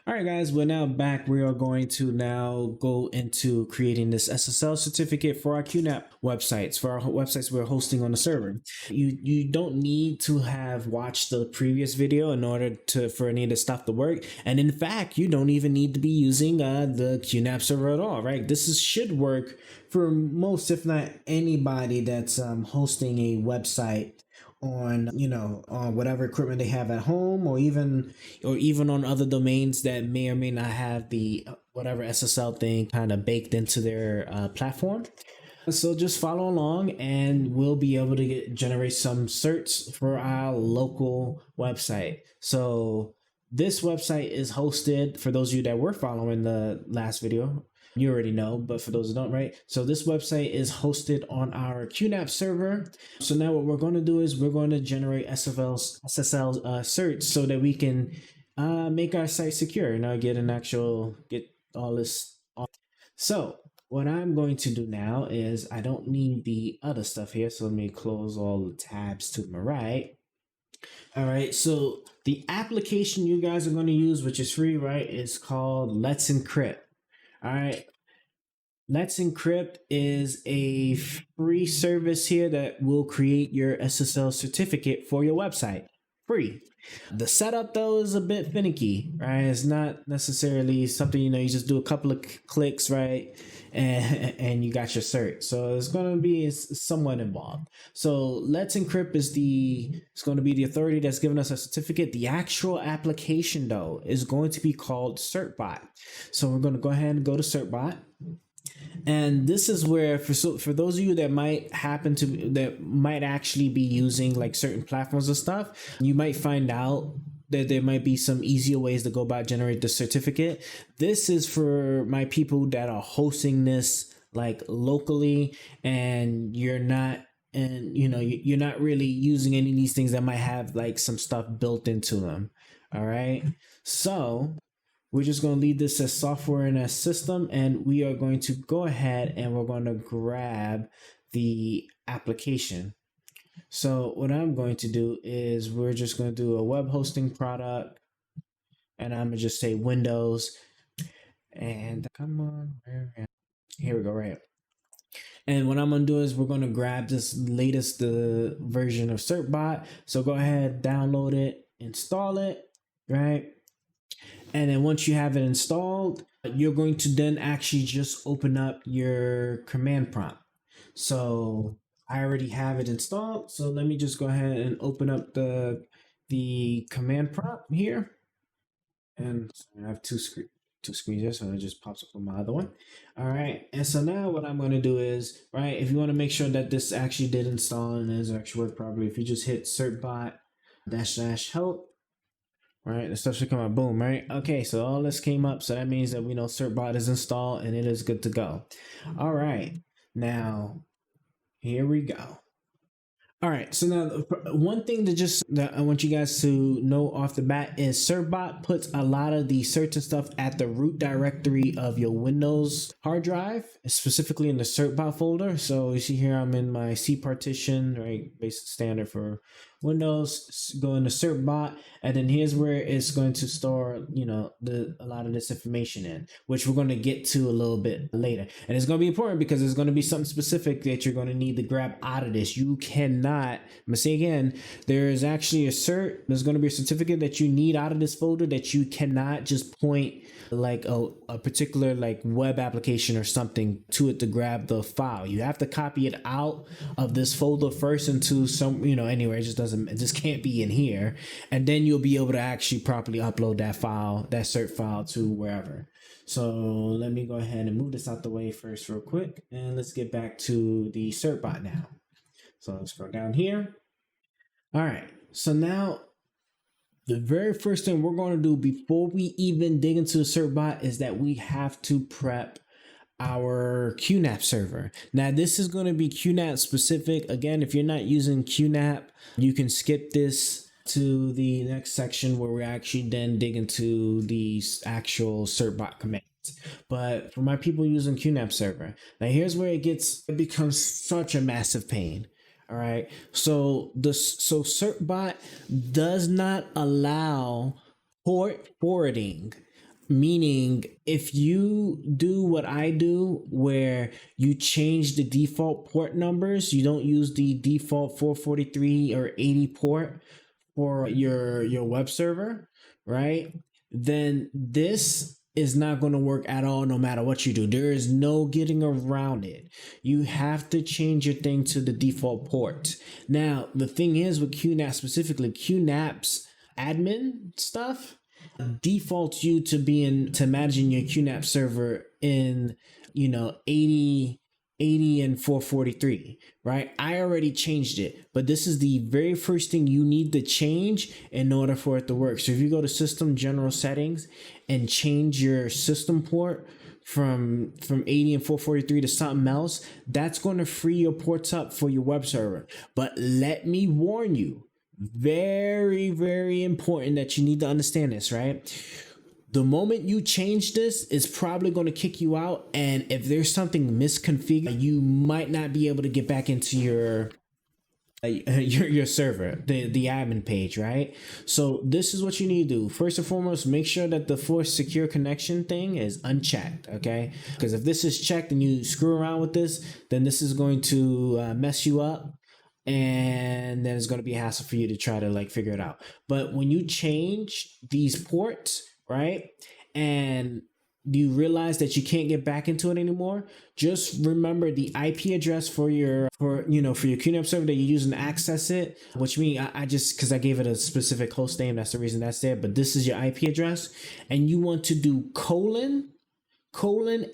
All right, guys, we're now back. We are going to now go into creating this SSL certificate for our QNAP websites, for our websites we're hosting on the server. You don't need to have watched the previous video in order for any of this stuff to work. And in fact, you don't even need to be using the QNAP server at all, right? This should work for most, if not anybody that's hosting a website on on whatever equipment they have at home, or even on other domains that may or may not have the whatever SSL thing kind of baked into their platform. So just follow along and we'll be able to generate some certs for our local website. So this website is hosted, for those of you that were following the last video, you already know, but for those who don't, right? So this website is hosted on our QNAP server. So now what we're going to do is we're going to generate SSL certs so that we can make our site secure and get all this. So what I'm going to do now is I don't need the other stuff here. So let me close all the tabs to my right. All right, so the application you guys are going to use, which is free, right, is called Let's Encrypt. All right, Let's Encrypt is a free service here that will create your SSL certificate for your website. Free. The setup though is a bit finicky, right? It's not necessarily something, you just do a couple of clicks, right? And you got your cert. So it's going to be somewhat involved. So Let's Encrypt is it's going to be the authority that's giving us a certificate. The actual application though is going to be called Certbot. So we're going to go ahead and go to Certbot. And this is where for those of you that might actually be using like certain platforms and stuff, you might find out that there might be some easier ways to go about generate the certificate. This is for my people that are hosting this like locally, and you're not really using any of these things that might have like some stuff built into them. All right, so we're just going to leave this as software and as system, and we are going to go ahead and we're going to grab the application. So what I'm going to do is we're just going to do a web hosting product, and I'm going to just say Windows, and come on, here we go, right? And what I'm going to do is we're going to grab this latest version of Certbot. So go ahead, download it, install it, right? And then once you have it installed, you're going to then actually just open up your command prompt. So I already have it installed. So let me just go ahead and open up the command prompt here. And I have two screens here, so it just pops up on my other one. All right. And so now what I'm going to do is, right, if you want to make sure that this actually did install and is actually work properly, if you just hit certbot --help, right, the stuff should come out, boom, right? Okay, so all this came up, so that means that we know Certbot is installed and it is good to go. All right, now here we go. All right, so now one thing that I want you guys to know off the bat is Certbot puts a lot of the certain stuff at the root directory of your Windows hard drive, specifically in the Certbot folder. So you see here I'm in my C partition, right, basic standard for Windows, go into Certbot, and then here's where it's going to store a lot of this information in, which we're going to get to a little bit later. And it's going to be important because there's going to be something specific that you're going to need to grab out of this. You cannot, I'm gonna say again, there is actually there's going to be a certificate that you need out of this folder that you cannot just point like a particular like web application or something to it to grab the file. You have to copy it out of this folder first into some anywhere. It just can't be in here, and then you'll be able to actually properly upload that cert file to wherever. So let me go ahead and move this out the way first real quick, and let's get back to the Certbot now. So let's go down here. All right, so now the very first thing we're going to do before we even dig into the Certbot is that we have to prep our QNAP server. Now this is going to be QNAP specific. Again, if you're not using QNAP, you can skip this to the next section where we actually then dig into the actual Certbot commands. But for my people using QNAP server, now here's where it becomes such a massive pain. All right, so Certbot does not allow port forwarding Meaning, if you do what I do, where you change the default port numbers, you don't use the default 443 or 80 port for your web server, right? Then this is not going to work at all no matter what you do. There is no getting around it. You have to change your thing to the default port. Now, the thing is with QNAP specifically, QNAP's admin stuff defaults you to managing your QNAP server in 80 and 443, right? I already changed it, but this is the very first thing you need to change in order for it to work. So if you go to System General Settings and change your system port from 80 and 443 to something else, that's going to free your ports up for your web server. But let me warn you, very, very important that you need to understand this, right? The moment you change this, it's probably going to kick you out. And if there's something misconfigured, you might not be able to get back into your server, the admin page, right? So this is what you need to do. First and foremost, make sure that the force secure connection thing is unchecked, okay? Because if this is checked and you screw around with this, then this is going to mess you up. And then it's going to be a hassle for you to try to figure it out. But when you change these ports, right, and you realize that you can't get back into it anymore, just remember the IP address for your QNAP server that you're using to access it, which means I just, because I gave it a specific host name, that's the reason that's there, but this is your IP address, and you want to do colon,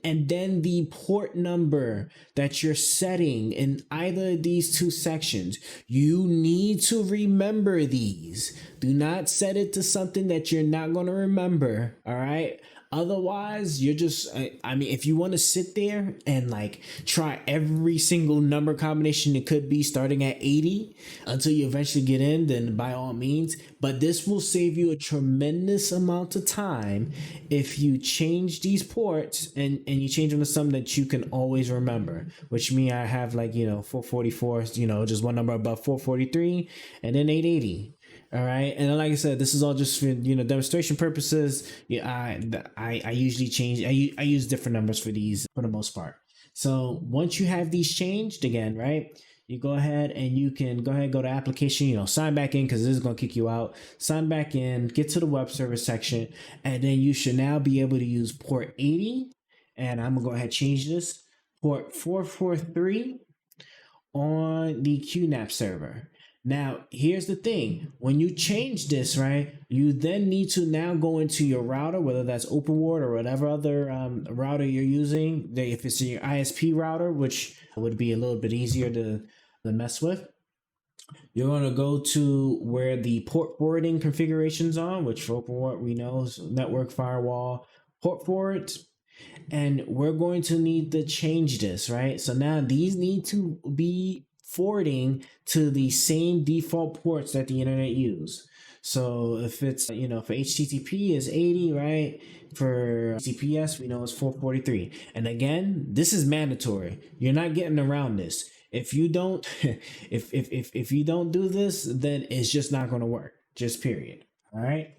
and then the port number that you're setting in either of these two sections. You need to remember these. Do not set it to something that you're not going to remember, all right? Otherwise, you're just, if you want to sit there and try every single number combination it could be starting at 80 until you eventually get in, then by all means. But this will save you a tremendous amount of time if you change these ports and you change them to something that you can always remember, which means I have 444, just one number above 443 and then 880. All right, and like I said, this is all just for demonstration purposes. Yeah, I usually change. I use different numbers for these for the most part. So once you have these changed again, right, you go ahead and you can go to application. Sign back in because this is going to kick you out. Sign back in, get to the web server section, and then you should now be able to use port 80. And I'm gonna go ahead and change this port 443 on the QNAP server. Now, here's the thing. When you change this, right, you then need to now go into your router, whether that's OpenWrt or whatever other router you're using. If it's your ISP router, which would be a little bit easier to mess with, you're going to go to where the port forwarding configurations are, which for OpenWrt we know is network firewall port forwards. And we're going to need to change this, right? So now these need to be forwarding to the same default ports that the internet use. So if it's, for HTTP is 80, right? For HTTPS, we know it's 443. And again, this is mandatory. You're not getting around this. If you don't, if you don't do this, then it's just not going to work. Just period. All right.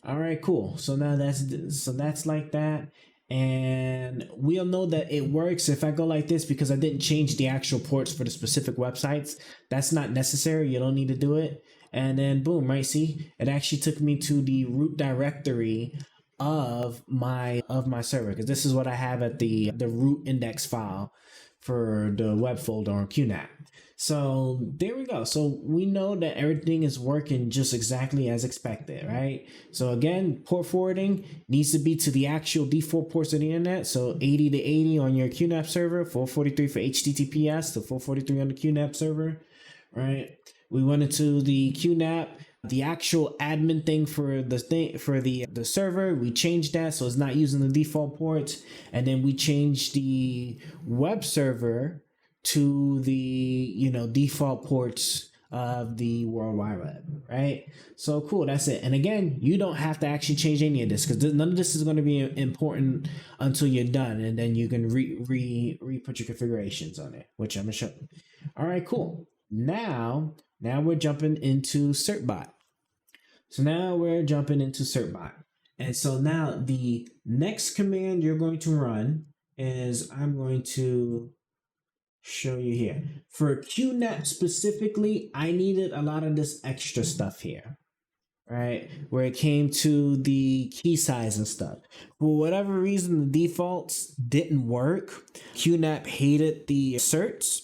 All right, cool. So now that's like that. And we'll know that it works if I go like this because I didn't change the actual ports for the specific websites. That's not necessary. You don't need to do it. And then boom, right? See, it actually took me to the root directory of my server, because this is what I have at the root index file for the web folder on QNAP. So there we go. So we know that everything is working just exactly as expected, right? So again, port forwarding needs to be to the actual default ports of the internet. So 80 to 80 on your QNAP server, 443 for HTTPS, to 443 on the QNAP server, right? We went into the QNAP, the actual admin thing for the server. We changed that so it's not using the default ports, and then we changed the web server to the default ports of the World Wide Web, right? So cool, that's it. And again, you don't have to actually change any of this because none of this is going to be important until you're done, and then you can re-put your configurations on it, which I'm gonna show you. All right, cool. Now we're jumping into Certbot. So now we're jumping into Certbot. And so now the next command you're going to run is, I'm going to show you here. For QNAP specifically, I needed a lot of this extra stuff here, right? Where it came to the key size and stuff. For whatever reason, the defaults didn't work. QNAP hated the certs.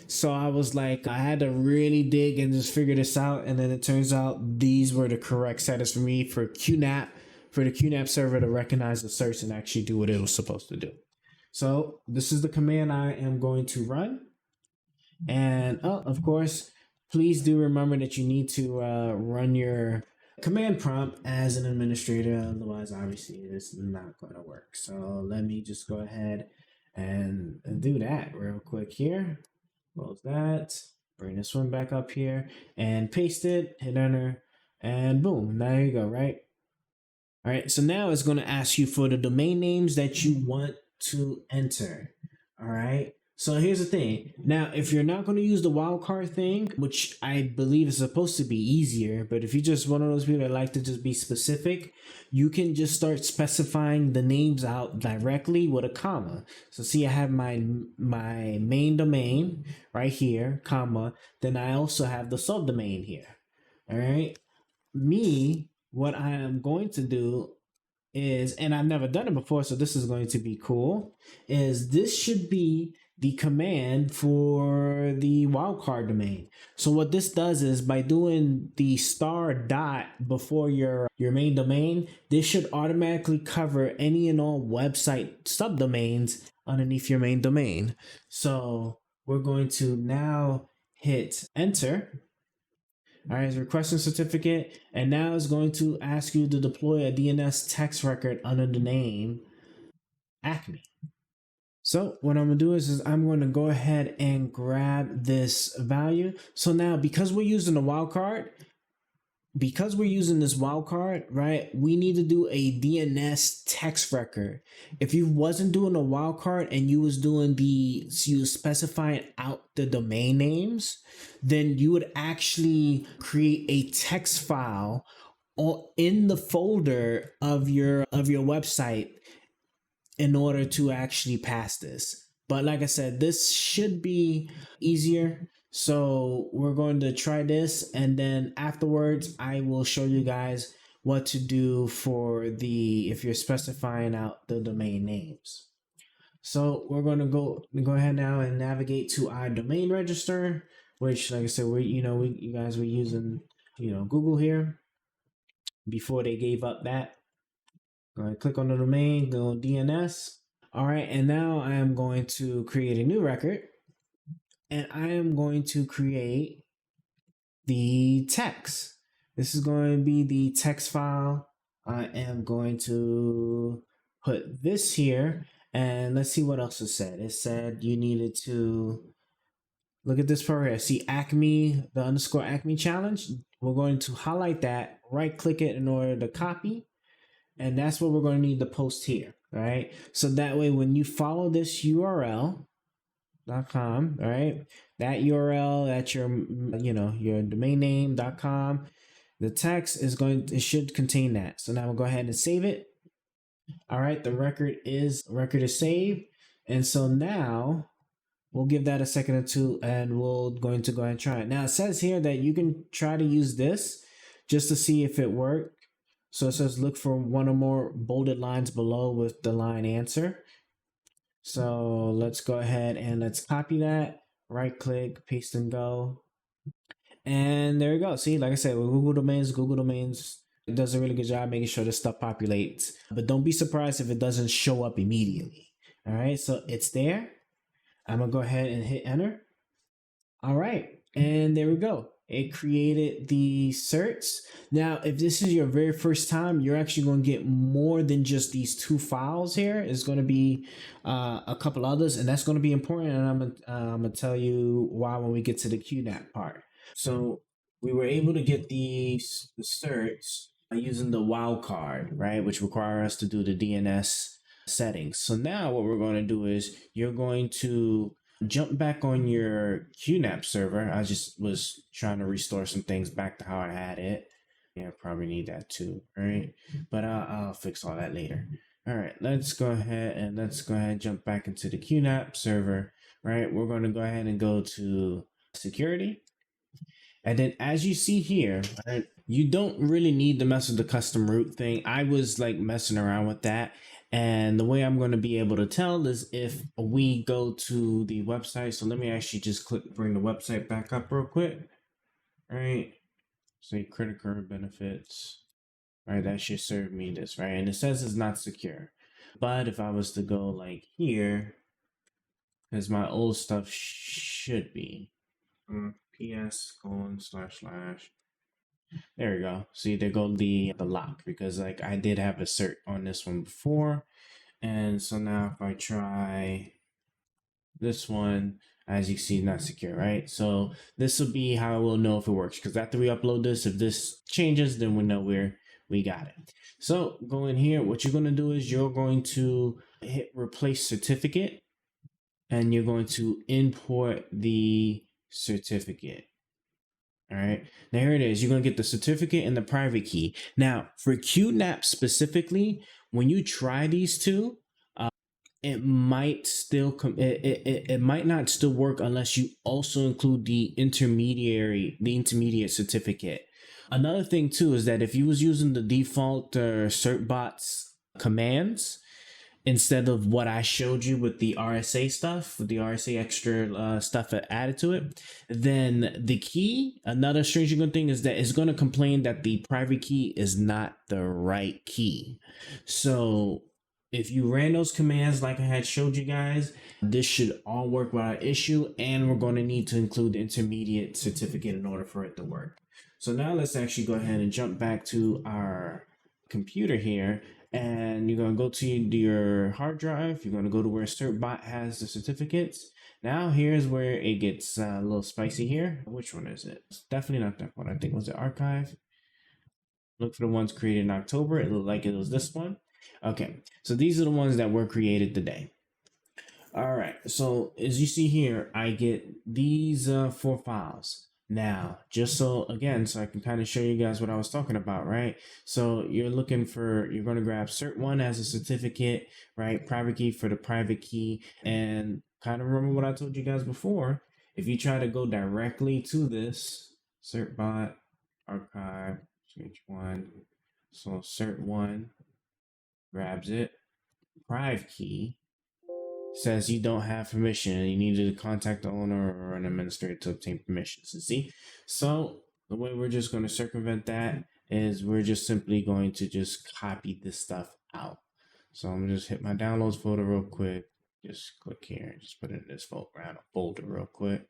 So I was like, I had to really dig and just figure this out. And then it turns out these were the correct settings for me for QNAP, for the QNAP server to recognize the certs and actually do what it was supposed to do. So this is the command I am going to run. And of course, please do remember that you need to run your command prompt as an administrator. Otherwise, obviously, it's not going to work. So let me just go ahead and do that real quick here. Close that. Bring this one back up here and paste it. Hit enter. And boom. There you go, right? All right. So now it's going to ask you for the domain names that you want to enter. All right. So here's the thing. Now, if you're not going to use the wildcard thing, which I believe is supposed to be easier, but if you're just one of those people that like to just be specific, you can just start specifying the names out directly with a comma. So see, I have my main domain right here, comma. Then I also have the subdomain here. All right. What I am going to do is, and I've never done it before, so this is going to be cool, is this should be the command for the wildcard domain. So what this does is, by doing the star dot before your main domain, this should automatically cover any and all website subdomains underneath your main domain. So we're going to now hit enter. All right, it's requesting certificate, and now it's going to ask you to deploy a DNS text record under the name Acme. So what I'm gonna do is I'm going to go ahead and grab this value. So now, because we're using the wildcard, right, we need to do a DNS text record. If you wasn't doing a wildcard and you was specifying out the domain names, then you would actually create a text file in the folder of your website in order to actually pass this. But like I said, this should be easier. So we're going to try this, and then afterwards I will show you guys what to do for if you're specifying out the domain names. So we're going to go ahead now and navigate to our domain register, which, like I said, you guys were using Google here before they gave up that. Go ahead, click on the domain, go on DNS. All right, and now I am going to create a new record, and I am going to create the text. This is going to be the text file. I am going to put this here, and let's see what else it said. It said you needed to look at this part here. See Acme, the underscore Acme challenge. We're going to highlight that, right click it in order to copy. And that's what we're going to need to post here, right? So that way, when you follow this URL.com, right? That URL, that's your domain name.com. The text it should contain that. So now we'll go ahead and save it. All right, the record is saved. And so now we'll give that a second or two, and we're going to go ahead and try it. Now it says here that you can try to use this just to see if it worked. So it says look for one or more bolded lines below with the line answer. So let's go ahead and let's copy that. Right click, paste and go. And there we go. See, like I said, with Google Domains, it does a really good job making sure this stuff populates. But don't be surprised if it doesn't show up immediately. All right, so it's there. I'm going to go ahead and hit enter. All right, and there we go. It created the certs. Now, if this is your very first time, you're actually going to get more than just these two files here. It's going to be a couple others, and that's going to be important. And I'm going to tell you why when we get to the QNAP part. So we were able to get the certs using the wildcard, right, which require us to do the DNS settings. So now what we're going to do is you're going to jump back on your QNAP server. I just was trying to restore some things back to how I had it. Yeah, probably need that too, right? But I'll fix all that later. All right, let's go ahead and jump back into the QNAP server, right? We're going to go ahead and go to security. And then as you see here, right, you don't really need to mess with the custom root thing. I was like messing around with that. And the way I'm going to be able to tell is if we go to the website. So let me actually just bring the website back up real quick. All right. Say credit card benefits. Right, that should serve me this, right? And it says it's not secure. But if I was to go like here, because my old stuff should be ps:// there we go. See, there go the lock, because like I did have a cert on this one before. And so now if I try this one, as you see, not secure, right? So this will be how we'll know if it works, because after we upload this, if this changes, then we know we got it. So go in here. What you're going to do is you're going to hit replace certificate, and you're going to import the certificate. All right, now here it is. You're going to get the certificate and the private key. Now for QNAP specifically, when you try these two, it might still it might not still work unless you also include the intermediate certificate. Another thing too is that if you was using the default Certbot's commands instead of what I showed you with the RSA stuff, with the RSA extra stuff added to it, then the key, another strange good thing is that it's going to complain that the private key is not the right key. So if you ran those commands like I had showed you guys, this should all work without issue, and we're going to need to include the intermediate certificate in order for it to work. So now let's actually go ahead and jump back to our computer here, and you're going to go to your hard drive. You're going to go to where Certbot has the certificates. Now here's where it gets a little spicy here. Which one is it? It's definitely not that one. I think it was the archive. Look for the ones created in October. It looked like it was this one. Okay, so these are the ones that were created today. All right, so as you see here, I get these 4 files. Now, just so again, so I can kind of show you guys what I was talking about, right? So you're going to grab Cert1 as a certificate, right? Private key for the private key. And kind of remember what I told you guys before. If you try to go directly to this Certbot archive, H1, so Cert1 grabs it, private key, says you don't have permission and you need to contact the owner or an administrator to obtain permissions. You see? So the way we're just going to circumvent that is we're just simply going to just copy this stuff out. So I'm going to just hit my downloads folder real quick. Just click here and just put it in this folder real quick.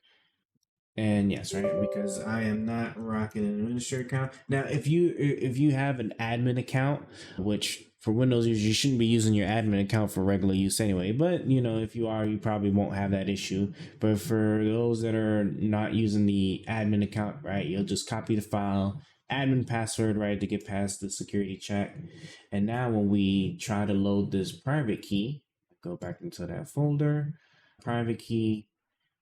And yes, right, because I am not rocking an administrator account. Now, if you have an admin account, which for Windows users, you shouldn't be using your admin account for regular use anyway. But you know, if you are, you probably won't have that issue. But for those that are not using the admin account, right, you'll just copy the file, admin password, right, to get past the security check. And now when we try to load this private key, go back into that folder, private key.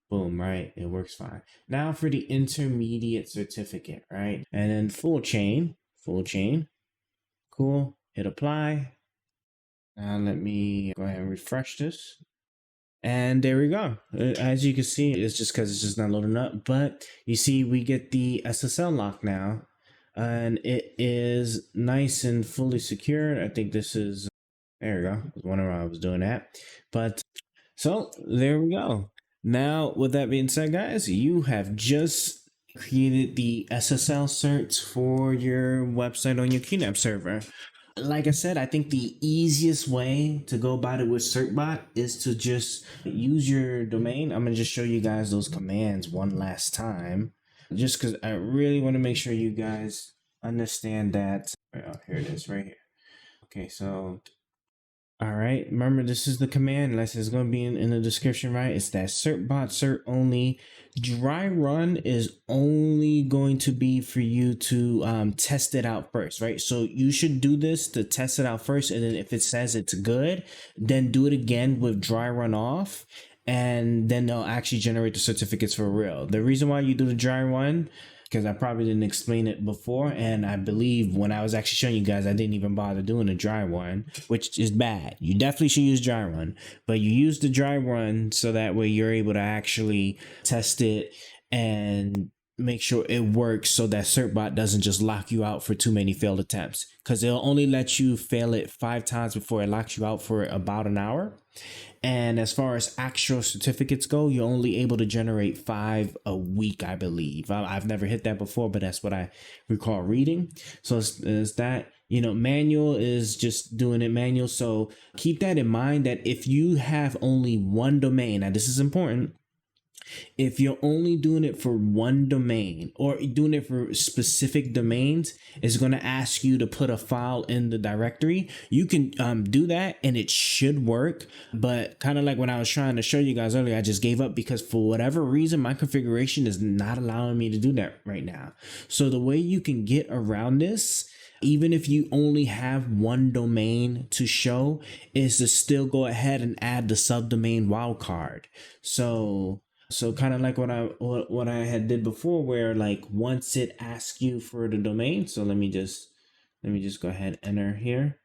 Boom, right? It works fine. Now for the intermediate certificate, right? And then full chain. Cool. Hit apply. Now let me go ahead and refresh this. And there we go. As you can see, it's just because it's just not loading up. But you see, we get the SSL lock now. And it is nice and fully secured. I think this is, there we go. I was wondering why I was doing that. But so there we go. Now, with that being said, guys, you have just created the SSL certs for your website on your QNAP server. Like I said, I think the easiest way to go about it with Certbot is to just use your domain. I'm going to just show you guys those commands one last time, just because I really want to make sure you guys understand that. Oh, here it is right here. Okay, so all right, remember this is the command, unless it's going to be in the description, right? It's that certbot cert only. Dry run is only going to be for you to test it out first, right? So you should do this to test it out first, and then if it says it's good, then do it again with dry run off, and then they'll actually generate the certificates for real. The reason why you do the dry run because I probably didn't explain it before. And I believe when I was actually showing you guys, I didn't even bother doing a dry run, which is bad. You definitely should use dry run, but you use the dry run so that way you're able to actually test it and make sure it works, so that Certbot doesn't just lock you out for too many failed attempts, because it'll only let you fail it 5 times before it locks you out for about an hour. And as far as actual certificates go, you're only able to generate 5 a week, I believe. I've never hit that before, but that's what I recall reading. So it's that, you know, manual is just doing it manual. So keep that in mind, that if you have only one domain, now this is important, if you're only doing it for one domain or doing it for specific domains, it's going to ask you to put a file in the directory. You can do that and it should work. But kind of like when I was trying to show you guys earlier, I just gave up because for whatever reason, my configuration is not allowing me to do that right now. So the way you can get around this, even if you only have one domain to show, is to still go ahead and add the subdomain wildcard. So kind of like what I had did before, where like once it asks you for the domain, so let me just go ahead and enter here,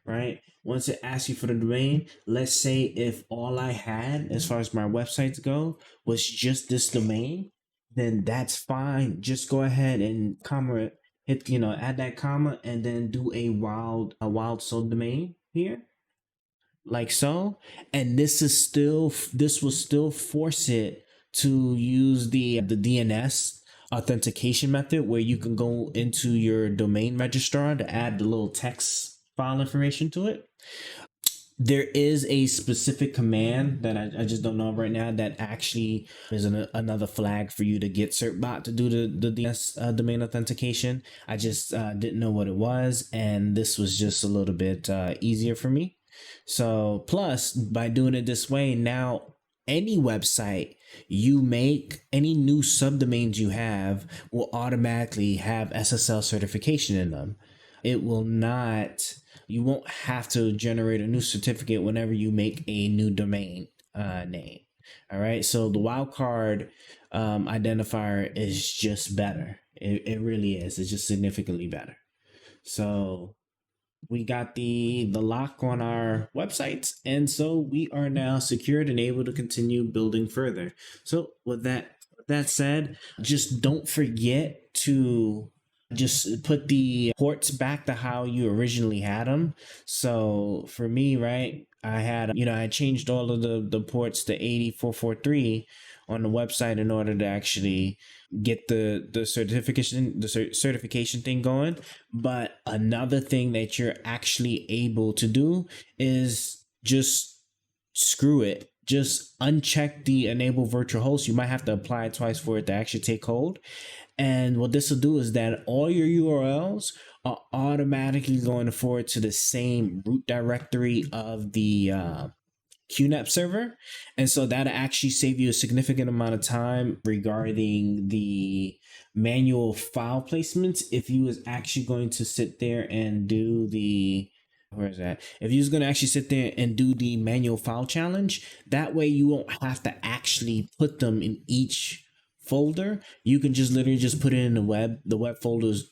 right? Once it asks you for the domain, let's say if all I had as far as my websites go was just this domain, then that's fine. Just go ahead and hit, you know, add that comma and then do a wild subdomain here, like so. And this will still force it to use the DNS authentication method, where you can go into your domain registrar to add the little text file information to it. There is a specific command that I just don't know right now that actually is another flag for you to get Certbot to do the DNS domain authentication. I just didn't know what it was, and this was just a little bit easier for me. So plus, by doing it this way, now any website you make, any new subdomains you have, will automatically have SSL certification in them. It will not, you won't have to generate a new certificate whenever you make a new domain name. All right. So the wildcard identifier is just better. It really is. It's just significantly better. So we got the lock on our websites, and so we are now secured and able to continue building further. So with that said, just don't forget to just put the ports back to how you originally had them. So for me, right, I had, you know, I changed all of the ports to 8443 on the website in order to actually get the certification thing going. But another thing that you're actually able to do is just screw it. Just uncheck the enable virtual host. You might have to apply it twice for it to actually take hold. And what this will do is that all your URLs are automatically going to forward to the same root directory of the QNAP server. And so that'll actually save you a significant amount of time regarding the manual file placements. If you was actually going to sit there and do the, if you was going to actually sit there and do the manual file challenge, that way you won't have to actually put them in each folder. You can just literally just put it in the web folder's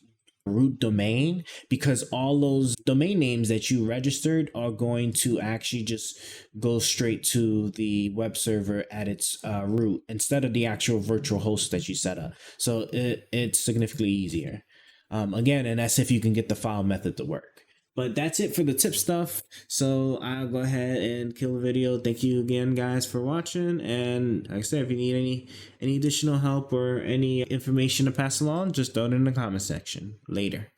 root domain, because all those domain names that you registered are going to actually just go straight to the web server at its root instead of the actual virtual host that you set up. So it's significantly easier. Again, and that's if you can get the file method to work. But that's it for the tip stuff. So I'll go ahead and kill the video. Thank you again, guys, for watching. And like I said, if you need any additional help or any information to pass along, just throw it in the comment section. Later.